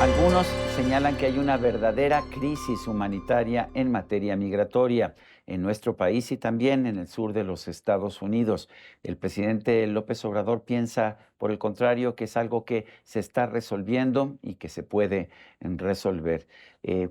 Algunos señalan que hay una verdadera crisis humanitaria en materia migratoria en nuestro país y también en el sur de los Estados Unidos. El presidente López Obrador piensa, por el contrario, que es algo que se está resolviendo y que se puede resolver.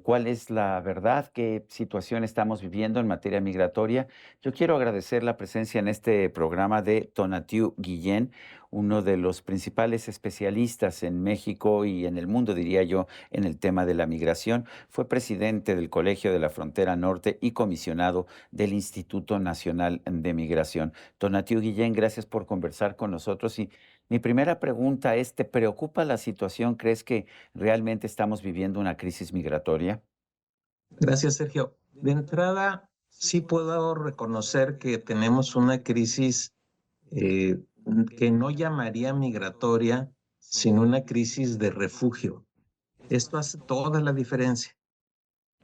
¿Cuál es la verdad? ¿Qué situación estamos viviendo en materia migratoria? Yo quiero agradecer la presencia en este programa de Tonatiuh Guillén, uno de los principales especialistas en México y en el mundo, diría yo, en el tema de la migración. Fue presidente del Colegio de la Frontera Norte y comisionado del Instituto Nacional de Migración. Tonatiuh Guillén, gracias por conversar con nosotros. Y mi primera pregunta es, ¿te preocupa la situación? ¿Crees que realmente estamos viviendo una crisis migratoria? Gracias, Sergio. De entrada, sí puedo reconocer que tenemos una crisis eh, que no llamaría migratoria, sino una crisis de refugio. Esto hace toda la diferencia.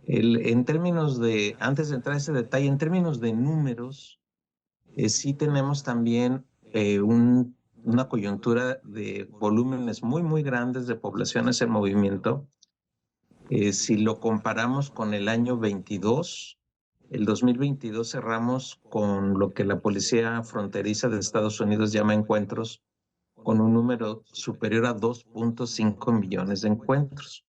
En términos de, antes de entrar a ese detalle, en términos de números, sí tenemos también una coyuntura de volúmenes muy grandes de poblaciones en movimiento. Si lo comparamos con el año 22, el 2022 cerramos con lo que la Policía Fronteriza de Estados Unidos llama encuentros, con un número superior a 2.5 millones de encuentros.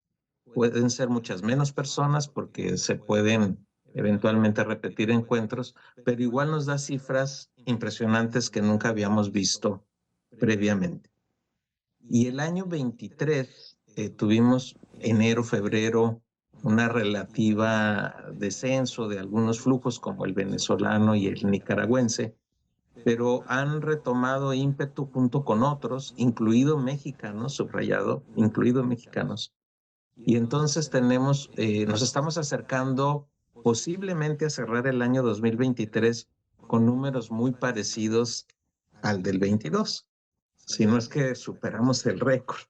Pueden ser muchas menos personas porque se pueden eventualmente repetir encuentros, pero igual nos da cifras impresionantes que nunca habíamos visto previamente. Y el año 23 tuvimos enero, febrero, una relativa descenso de algunos flujos como el venezolano y el nicaragüense, pero han retomado ímpetu junto con otros, incluido mexicanos, subrayado, incluido mexicanos. Y entonces nos estamos acercando posiblemente a cerrar el año 2023 con números muy parecidos al del 22, si no es que superamos el récord.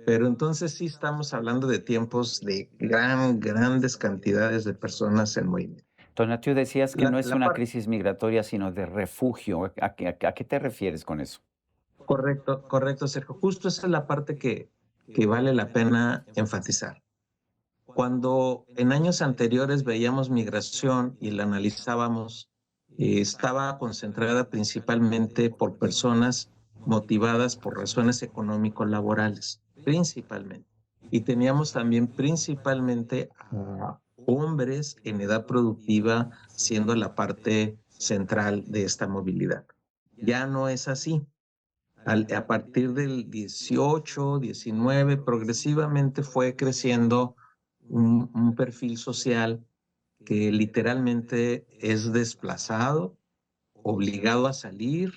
Pero entonces sí estamos hablando de tiempos de grandes cantidades de personas en movimiento. Tonatiuh, decías que La, no es la una parte, crisis migratoria, sino de refugio. ¿A qué te refieres con eso? correcto, Sergio. Justo esa es la parte que vale la pena enfatizar. Cuando en años anteriores veíamos migración y la analizábamos, estaba concentrada principalmente por personas motivadas por razones económico-laborales, principalmente. Y teníamos también principalmente a hombres en edad productiva siendo la parte central de esta movilidad. Ya no es así. A partir del 18, 19, progresivamente fue creciendo un perfil social que literalmente es desplazado, obligado a salir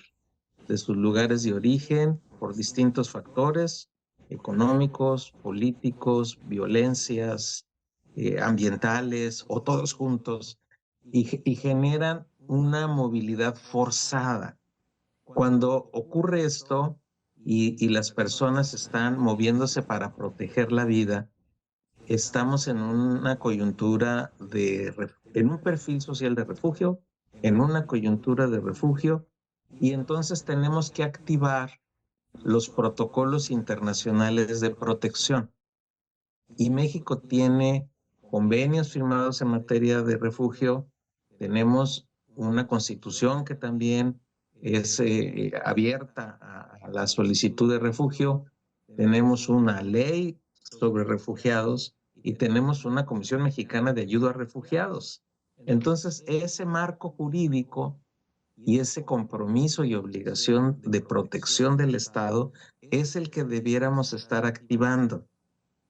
de sus lugares de origen por distintos factores económicos, políticos, violencias, ambientales o todos juntos, y generan una movilidad forzada. Cuando ocurre esto y las personas están moviéndose para proteger la vida, estamos en una coyuntura en un perfil social de refugio, en una coyuntura de refugio, y entonces tenemos que activar los protocolos internacionales de protección. Y México tiene convenios firmados en materia de refugio, tenemos una constitución que también es abierta a la solicitud de refugio, tenemos una ley sobre refugiados y tenemos una Comisión Mexicana de Ayuda a Refugiados. Entonces, ese marco jurídico y ese compromiso y obligación de protección del Estado es el que debiéramos estar activando.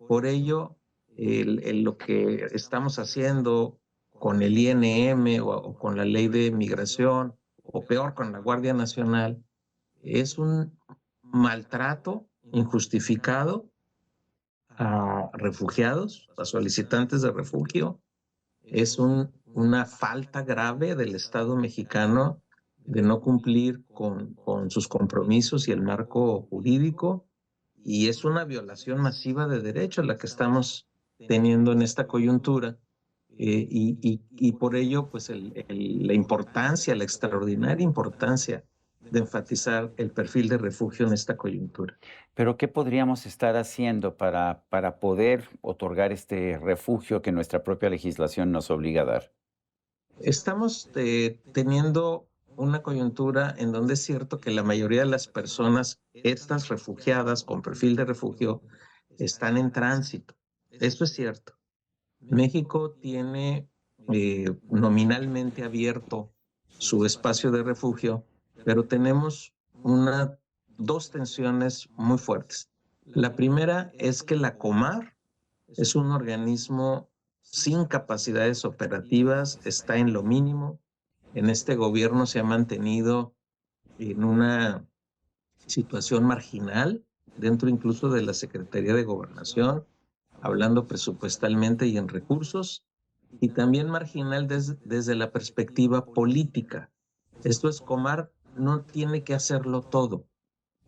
Por ello, lo que estamos haciendo con el INM o con la ley de migración, o peor, con la Guardia Nacional, es un maltrato injustificado a refugiados, a solicitantes de refugio. Es una falta grave del Estado mexicano de no cumplir con sus compromisos y el marco jurídico, y es una violación masiva de derechos la que estamos teniendo en esta coyuntura. Y por ello, pues la importancia, la extraordinaria importancia de enfatizar el perfil de refugio en esta coyuntura. Pero, ¿qué podríamos estar haciendo para poder otorgar este refugio que nuestra propia legislación nos obliga a dar? Estamos teniendo una coyuntura en donde es cierto que la mayoría de las personas, estas refugiadas con perfil de refugio, están en tránsito. Esto es cierto. México tiene nominalmente abierto su espacio de refugio, pero tenemos dos tensiones muy fuertes. La primera es que la Comar es un organismo sin capacidades operativas, está en lo mínimo. En este gobierno se ha mantenido en una situación marginal, dentro incluso de la Secretaría de Gobernación, hablando presupuestalmente y en recursos, y también marginal desde la perspectiva política. Esto es, Comar no tiene que hacerlo todo,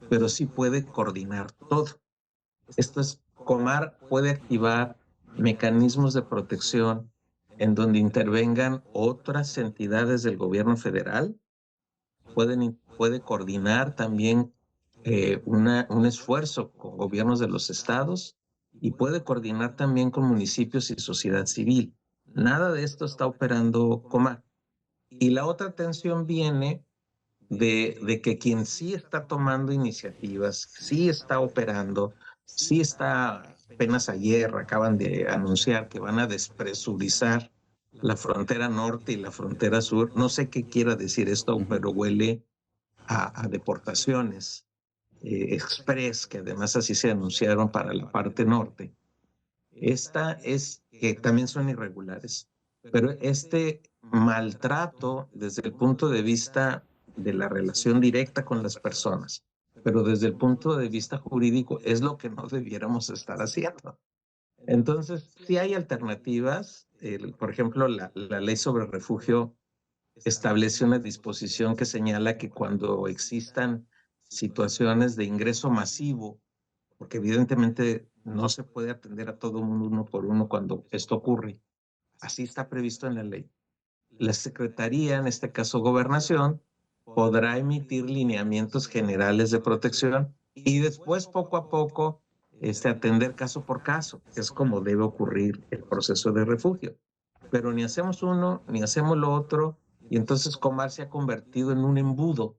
pero sí puede coordinar todo. Esto es, Comar puede activar mecanismos de protección en donde intervengan otras entidades del gobierno federal, puede coordinar también un esfuerzo con gobiernos de los estados y puede coordinar también con municipios y sociedad civil. Nada de esto está operando Comar. Y la otra tensión viene de que quien sí está tomando iniciativas, sí está operando, sí está, apenas ayer acaban de anunciar que van a despresurizar la frontera norte y la frontera sur. No sé qué quiera decir esto, pero huele a deportaciones express, que además así se anunciaron para la parte norte. Esta es que también son irregulares, pero este maltrato desde el punto de vista de la relación directa con las personas, pero desde el punto de vista jurídico es lo que no debiéramos estar haciendo. Entonces, sí hay alternativas. Por ejemplo, la ley sobre refugio establece una disposición que señala que cuando existan situaciones de ingreso masivo, porque evidentemente no se puede atender a todo mundo uno por uno cuando esto ocurre, así está previsto en la ley. La Secretaría, en este caso Gobernación, podrá emitir lineamientos generales de protección y después poco a poco atender caso por caso, que es como debe ocurrir el proceso de refugio. Pero ni hacemos uno, ni hacemos lo otro, y entonces Comar se ha convertido en un embudo,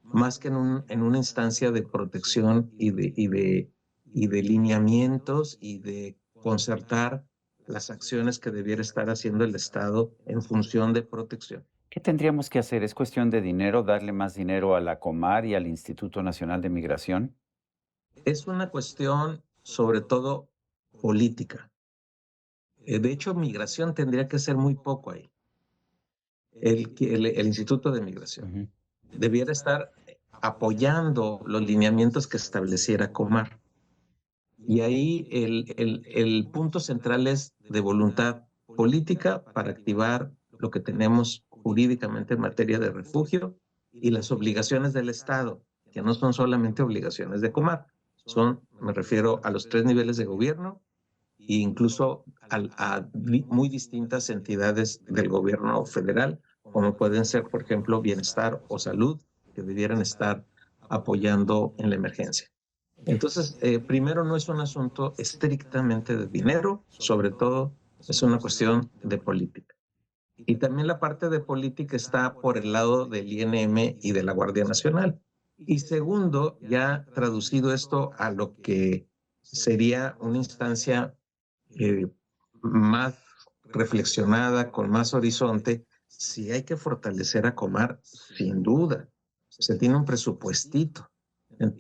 más que en una instancia de protección y de lineamientos y de concertar las acciones que debiera estar haciendo el Estado en función de protección. ¿Qué tendríamos que hacer? ¿Es cuestión de dinero, darle más dinero a la Comar y al Instituto Nacional de Migración? Es una cuestión sobre todo política. De hecho, migración tendría que ser muy poco ahí. El Instituto de Migración Ujú. debiera estar apoyando los lineamientos que estableciera Comar. Y ahí el punto central es de voluntad política para activar lo que tenemos jurídicamente en materia de refugio y las obligaciones del Estado, que no son solamente obligaciones de Comar, me refiero a los 3 niveles de gobierno e incluso muy distintas entidades del gobierno federal, como pueden ser, por ejemplo, bienestar o salud, que debieran estar apoyando en la emergencia. Entonces, primero, no es un asunto estrictamente de dinero, sobre todo es una cuestión de política. Y también la parte de política está por el lado del INM y de la Guardia Nacional. Y segundo, ya traducido esto a lo que sería una instancia eh, más reflexionada, con más horizonte, si hay que fortalecer a Comar, sin duda. Se tiene un presupuestito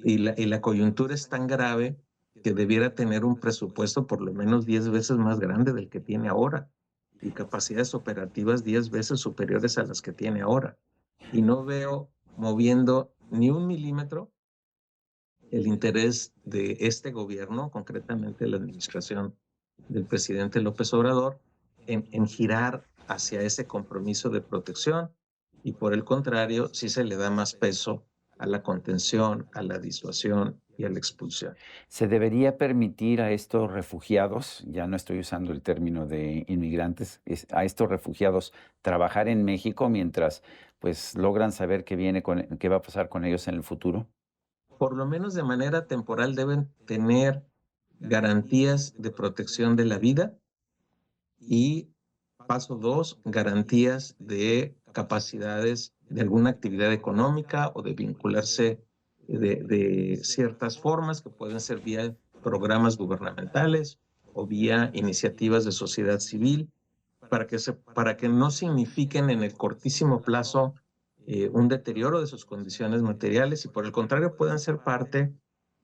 y la coyuntura es tan grave que debiera tener un presupuesto por lo menos 10 veces más grande del que tiene ahora y capacidades operativas 10 veces superiores a las que tiene ahora. Y no veo moviendo ni un milímetro el interés de este gobierno, concretamente la administración del presidente López Obrador, en girar hacia ese compromiso de protección y por el contrario, sí se le da más peso a la contención, a la disuasión y a la expulsión. ¿Se debería permitir a estos refugiados, ya no estoy usando el término de inmigrantes, a estos refugiados trabajar en México mientras pues logran saber qué va a pasar con ellos en el futuro? Por lo menos de manera temporal deben tener garantías de protección de la vida y paso dos, garantías de capacidades de alguna actividad económica o de vincularse de ciertas formas que pueden ser vía programas gubernamentales o vía iniciativas de sociedad civil para que no signifiquen en el cortísimo plazo un deterioro de sus condiciones materiales y por el contrario puedan ser parte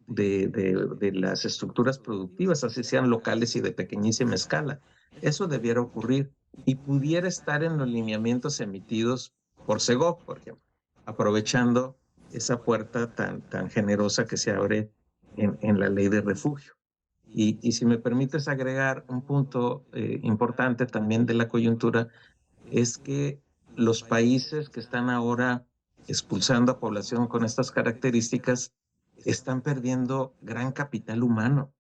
de las estructuras productivas, así sean locales y de pequeñísima escala. Eso debiera ocurrir y pudiera estar en los lineamientos emitidos por Segov, por ejemplo, aprovechando esa puerta tan generosa que se abre en la ley de refugio. Y si me permites agregar un punto importante también de la coyuntura, es que los países que están ahora expulsando a población con estas características están perdiendo gran capital humano.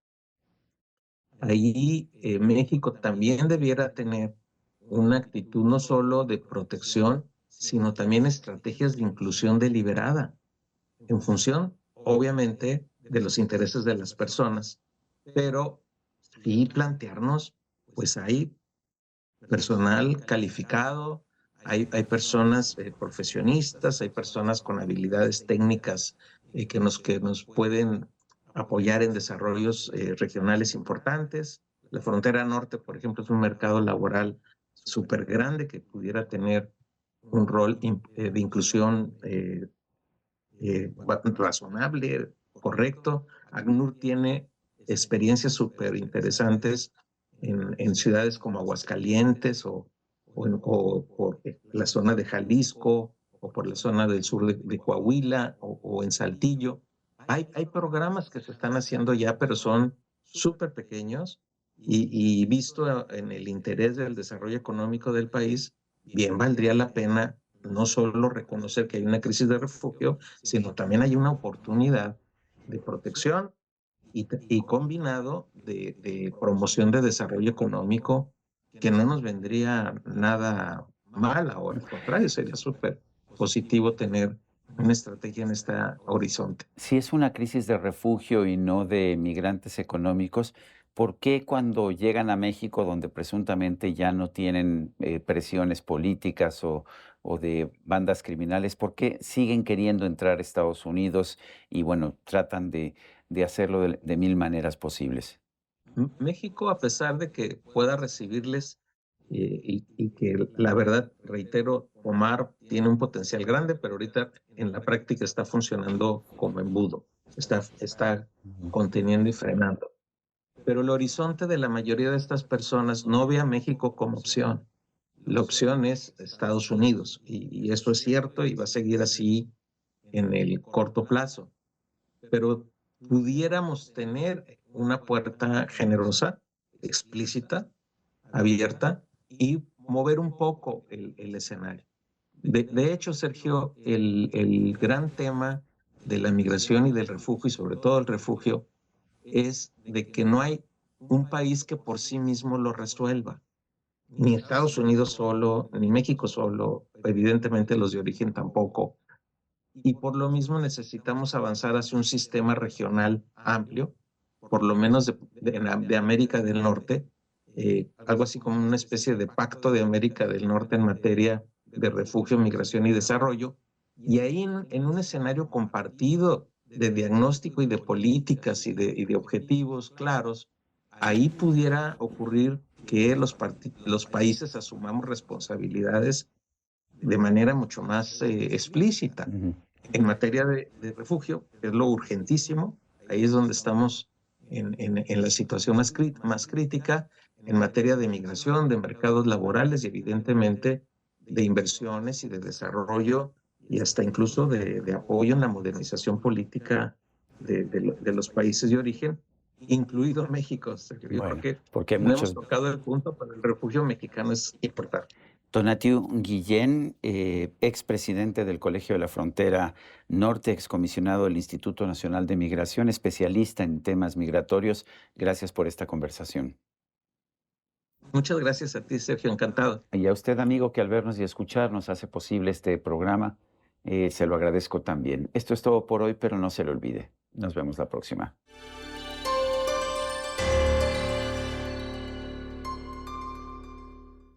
Ahí México también debiera tener una actitud no solo de protección, sino también estrategias de inclusión deliberada, en función, obviamente, de los intereses de las personas, pero sí plantearnos, pues hay personal calificado, hay personas profesionistas, hay personas con habilidades técnicas que nos pueden apoyar en desarrollos regionales importantes. La frontera norte, por ejemplo, es un mercado laboral súper grande que pudiera tener un rol de inclusión razonable, correcto. ACNUR tiene experiencias súper interesantes en ciudades como Aguascalientes o por la zona de Jalisco o por la zona del sur de Coahuila o en Saltillo. Hay programas que se están haciendo ya, pero son súper pequeños y visto en el interés del desarrollo económico del país, bien valdría la pena no solo reconocer que hay una crisis de refugio, sino también hay una oportunidad de protección y combinado de promoción de desarrollo económico que no nos vendría nada mal ahora, al contrario, sería súper positivo tener una estrategia en este horizonte. Si es una crisis de refugio y no de migrantes económicos, ¿por qué cuando llegan a México, donde presuntamente ya no tienen presiones políticas o de bandas criminales, por qué siguen queriendo entrar a Estados Unidos y bueno, tratan de hacerlo de mil maneras posibles? México, a pesar de que pueda recibirles y que la verdad, reitero, Omar tiene un potencial grande, pero ahorita en la práctica está funcionando como embudo, está Ujú. conteniendo y frenando. Pero el horizonte de la mayoría de estas personas no ve a México como opción. La opción es Estados Unidos y esto es cierto y va a seguir así en el corto plazo. Pero pudiéramos tener una puerta generosa, explícita, abierta y mover un poco el escenario. De hecho, Sergio, el gran tema de la migración y del refugio, y sobre todo el refugio, es de que no hay un país que por sí mismo lo resuelva. Ni Estados Unidos solo, ni México solo, evidentemente los de origen tampoco. Y por lo mismo necesitamos avanzar hacia un sistema regional amplio, por lo menos de América del Norte, algo así como una especie de pacto de América del Norte en materia de refugio, migración y desarrollo. Y ahí en un escenario compartido de diagnóstico y de políticas y de objetivos claros, ahí pudiera ocurrir que los países asumamos responsabilidades de manera mucho más explícita Ujú. en materia de refugio, que es lo urgentísimo. Ahí es donde estamos en la situación más crítica, en materia de migración, de mercados laborales y evidentemente de inversiones y de desarrollo y hasta incluso de apoyo en la modernización política de los países de origen, incluido México. Yo creo Bueno, que porque hay no hemos muchos. tocado el punto, pero el refugio mexicano es importante. Donatiu Guillén, expresidente del Colegio de la Frontera Norte, excomisionado del Instituto Nacional de Migración, especialista en temas migratorios. Gracias por esta conversación. Muchas gracias a ti, Sergio, encantado. Y a usted, amigo, que al vernos y escucharnos hace posible este programa, se lo agradezco también. Esto es todo por hoy, pero no se lo olvide. Nos vemos la próxima.